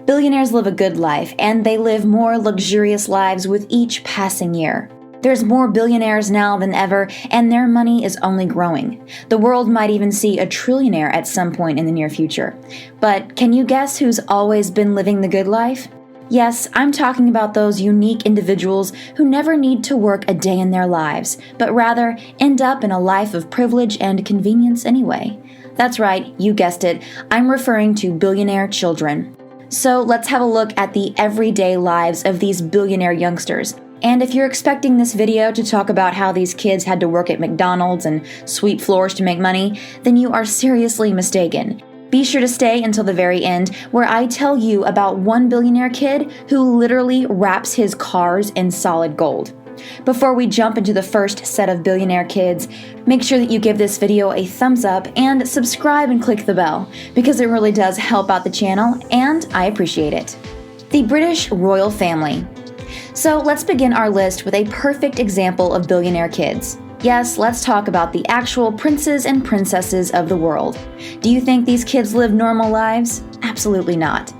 Billionaires live a good life, and they live more luxurious lives with each passing year. There's more billionaires now than ever, and their money is only growing. The world might even see a trillionaire at some point in the near future. But can you guess who's always been living the good life? Yes, I'm talking about those unique individuals who never need to work a day in their lives, but rather end up in a life of privilege and convenience anyway. That's right, you guessed it, I'm referring to billionaire children. So let's have a look at the everyday lives of these billionaire youngsters. And if you're expecting this video to talk about how these kids had to work at McDonald's and sweep floors to make money, then you are seriously mistaken. Be sure to stay until the very end, where I tell you about one billionaire kid who literally wraps his cars in solid gold. Before we jump into the first set of billionaire kids, make sure that you give this video a thumbs up and subscribe and click the bell, because it really does help out the channel and I appreciate it. The British royal family. So let's begin our list with a perfect example of billionaire kids. Yes, let's talk about the actual princes and princesses of the world. Do you think these kids live normal lives? Absolutely not.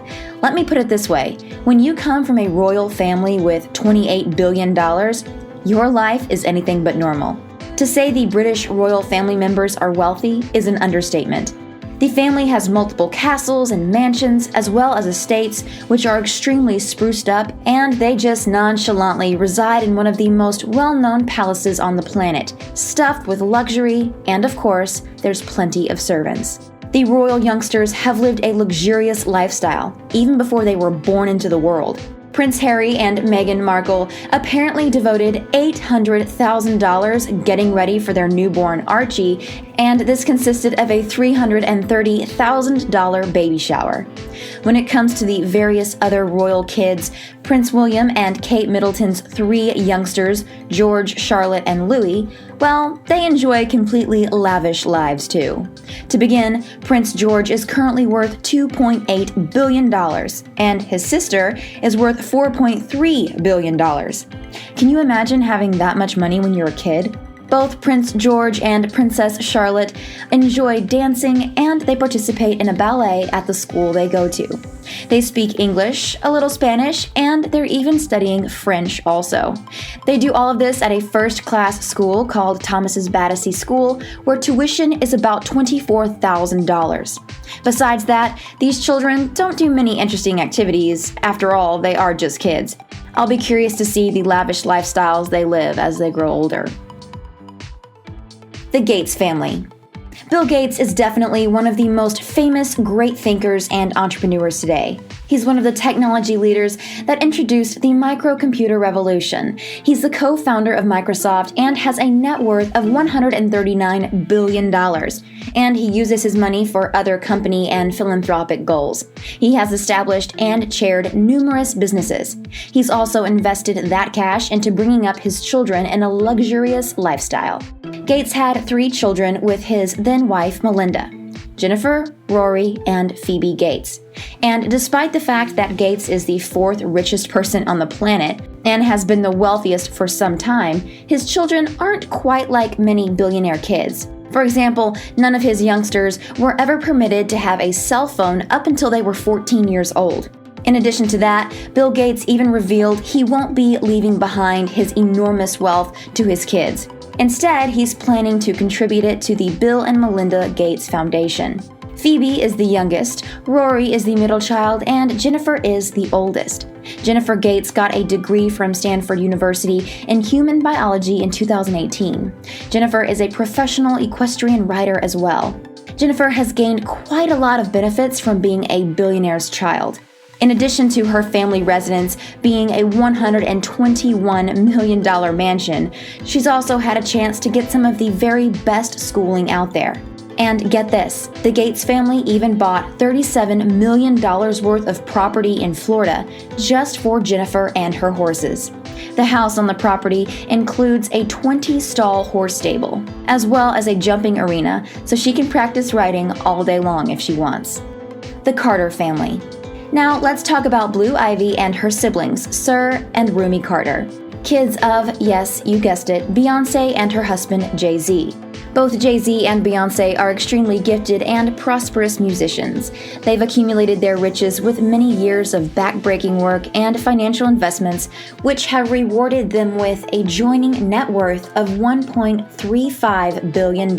Let me put it this way. When you come from a royal family with $28 billion, your life is anything but normal. To say the British royal family members are wealthy is an understatement. The family has multiple castles and mansions, as well as estates, which are extremely spruced up, and they just nonchalantly reside in one of the most well-known palaces on the planet, stuffed with luxury, and of course, there's plenty of servants. The royal youngsters have lived a luxurious lifestyle, even before they were born into the world. Prince Harry and Meghan Markle apparently devoted $800,000 getting ready for their newborn Archie, and this consisted of a $330,000 baby shower. When it comes to the various other royal kids, Prince William and Kate Middleton's three youngsters, George, Charlotte, and Louis, well, they enjoy completely lavish lives too. To begin, Prince George is currently worth $2.8 billion, and his sister is worth $4.3 billion. Can you imagine having that much money when you're a kid? Both Prince George and Princess Charlotte enjoy dancing, and they participate in a ballet at the school they go to. They speak English, a little Spanish, and they're even studying French also. They do all of this at a first-class school called Thomas's Battersea School, where tuition is about $24,000. Besides that, these children don't do many interesting activities. After all, they are just kids. I'll be curious to see the lavish lifestyles they live as they grow older. The Gates family. Bill Gates is definitely one of the most famous great thinkers and entrepreneurs today. He's one of the technology leaders that introduced the microcomputer revolution. He's the co-founder of Microsoft and has a net worth of $139 billion. And he uses his money for other company and philanthropic goals. He has established and chaired numerous businesses. He's also invested that cash into bringing up his children in a luxurious lifestyle. Gates had 3 children with his then-wife Melinda: Jennifer, Rory, and Phoebe Gates. And despite the fact that Gates is the 4th richest person on the planet and has been the wealthiest for some time, his children aren't quite like many billionaire kids. For example, none of his youngsters were ever permitted to have a cell phone up until they were 14 years old. In addition to that, Bill Gates even revealed he won't be leaving behind his enormous wealth to his kids. Instead, he's planning to contribute it to the Bill and Melinda Gates Foundation. Phoebe is the youngest, Rory is the middle child, and Jennifer is the oldest. Jennifer Gates got a degree from Stanford University in human biology in 2018. Jennifer is a professional equestrian rider as well. Jennifer has gained quite a lot of benefits from being a billionaire's child. In addition to her family residence being a $121 million mansion, she's also had a chance to get some of the very best schooling out there. And get this, the Gates family even bought $37 million worth of property in Florida just for Jennifer and her horses. The house on the property includes a 20-stall horse stable, as well as a jumping arena, so she can practice riding all day long if she wants. The Carter family. Now let's talk about Blue Ivy and her siblings, Sir and Rumi Carter. Kids of, yes, you guessed it, Beyonce and her husband Jay-Z. Both Jay-Z and Beyonce are extremely gifted and prosperous musicians. They've accumulated their riches with many years of back-breaking work and financial investments, which have rewarded them with a joining net worth of $1.35 billion.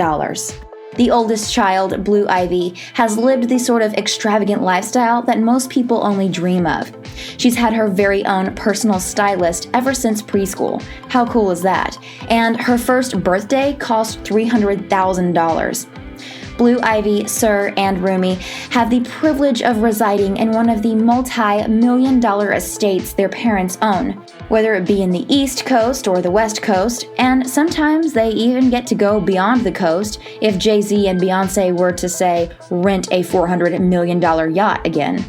The oldest child, Blue Ivy, has lived the sort of extravagant lifestyle that most people only dream of. She's had her very own personal stylist ever since preschool. How cool is that? And her first birthday cost $300,000. Blue Ivy, Sir, and Rumi have the privilege of residing in one of the multi-million-dollar estates their parents own, whether it be in the East Coast or the West Coast, and sometimes they even get to go beyond the coast if Jay-Z and Beyonce were to, say, rent a $400 million yacht again.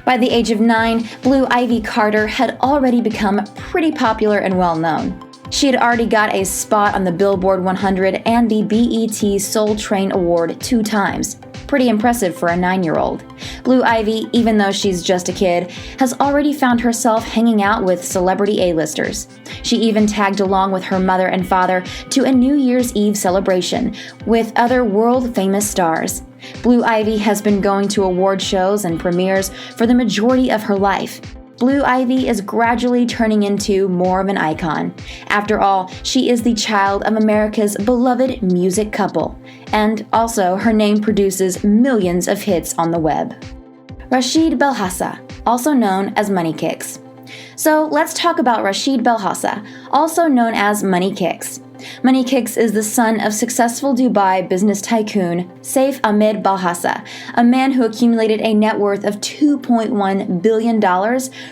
By the age of 9, Blue Ivy Carter had already become pretty popular and well-known. She had already got a spot on the Billboard 100 and the BET Soul Train Award 2 times. Pretty impressive for a 9-year-old. Blue Ivy, even though she's just a kid, has already found herself hanging out with celebrity A-listers. She even tagged along with her mother and father to a New Year's Eve celebration with other world-famous stars. Blue Ivy has been going to award shows and premieres for the majority of her life. Blue Ivy is gradually turning into more of an icon. After all, she is the child of America's beloved music couple. And also, her name produces millions of hits on the web. Rashid Belhassa, also known as Money Kicks. So let's talk about Rashid Belhassa, also known as Money Kicks. Money Kicks is the son of successful Dubai business tycoon Saif Ahmed Belhassa, a man who accumulated a net worth of $2.1 billion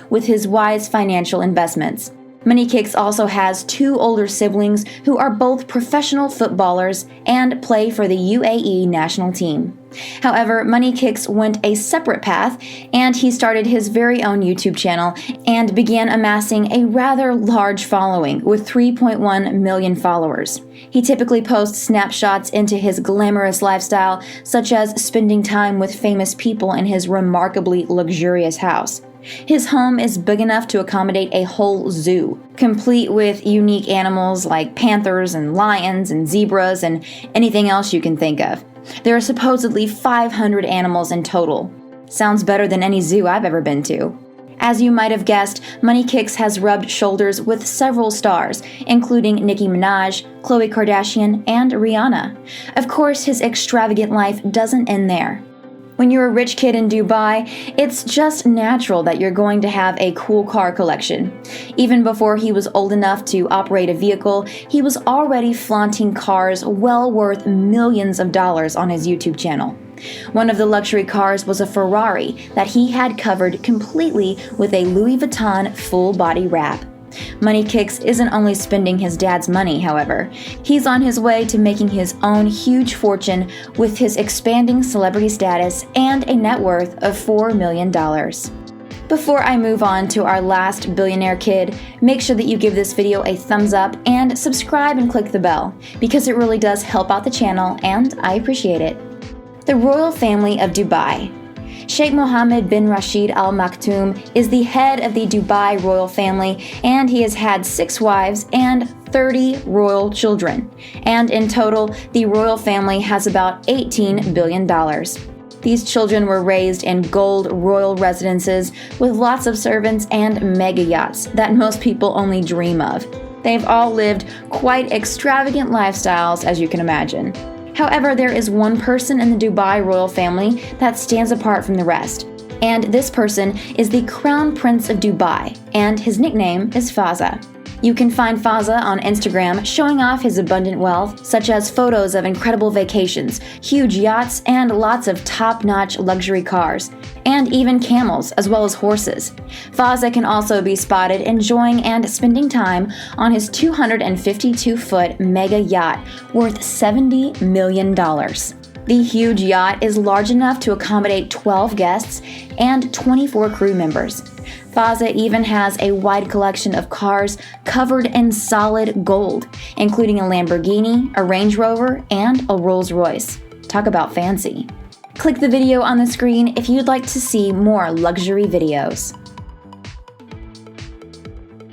with his wise financial investments. Money Kicks also has 2 older siblings who are both professional footballers and play for the UAE national team. However, Money Kicks went a separate path, and he started his very own YouTube channel and began amassing a rather large following with 3.1 million followers. He typically posts snapshots into his glamorous lifestyle, such as spending time with famous people in his remarkably luxurious house. His home is big enough to accommodate a whole zoo, complete with unique animals like panthers and lions and zebras and anything else you can think of. There are supposedly 500 animals in total. Sounds better than any zoo I've ever been to. As you might have guessed, Money Kicks has rubbed shoulders with several stars, including Nicki Minaj, Khloe Kardashian, and Rihanna. Of course, his extravagant life doesn't end there. When you're a rich kid in Dubai, it's just natural that you're going to have a cool car collection. Even before he was old enough to operate a vehicle, he was already flaunting cars well worth millions of dollars on his YouTube channel. One of the luxury cars was a Ferrari that he had covered completely with a Louis Vuitton full-body wrap. Money Kicks isn't only spending his dad's money, however. He's on his way to making his own huge fortune with his expanding celebrity status and a net worth of $4 million. Before I move on to our last billionaire kid, make sure that you give this video a thumbs up and subscribe and click the bell, because it really does help out the channel and I appreciate it. The royal family of Dubai. Sheikh Mohammed bin Rashid Al Maktoum is the head of the Dubai royal family, and he has had 6 wives and 30 royal children. And in total, the royal family has about $18 billion. These children were raised in gold royal residences with lots of servants and mega yachts that most people only dream of. They've all lived quite extravagant lifestyles, as you can imagine. However, there is one person in the Dubai royal family that stands apart from the rest. And this person is the Crown Prince of Dubai, and his nickname is Fazza. You can find Fazza on Instagram showing off his abundant wealth, such as photos of incredible vacations, huge yachts, and lots of top-notch luxury cars, and even camels, as well as horses. Fazza can also be spotted enjoying and spending time on his 252-foot mega yacht worth $70 million. The huge yacht is large enough to accommodate 12 guests and 24 crew members. Fazza even has a wide collection of cars covered in solid gold, including a Lamborghini, a Range Rover, and a Rolls-Royce. Talk about fancy. Click the video on the screen if you'd like to see more luxury videos.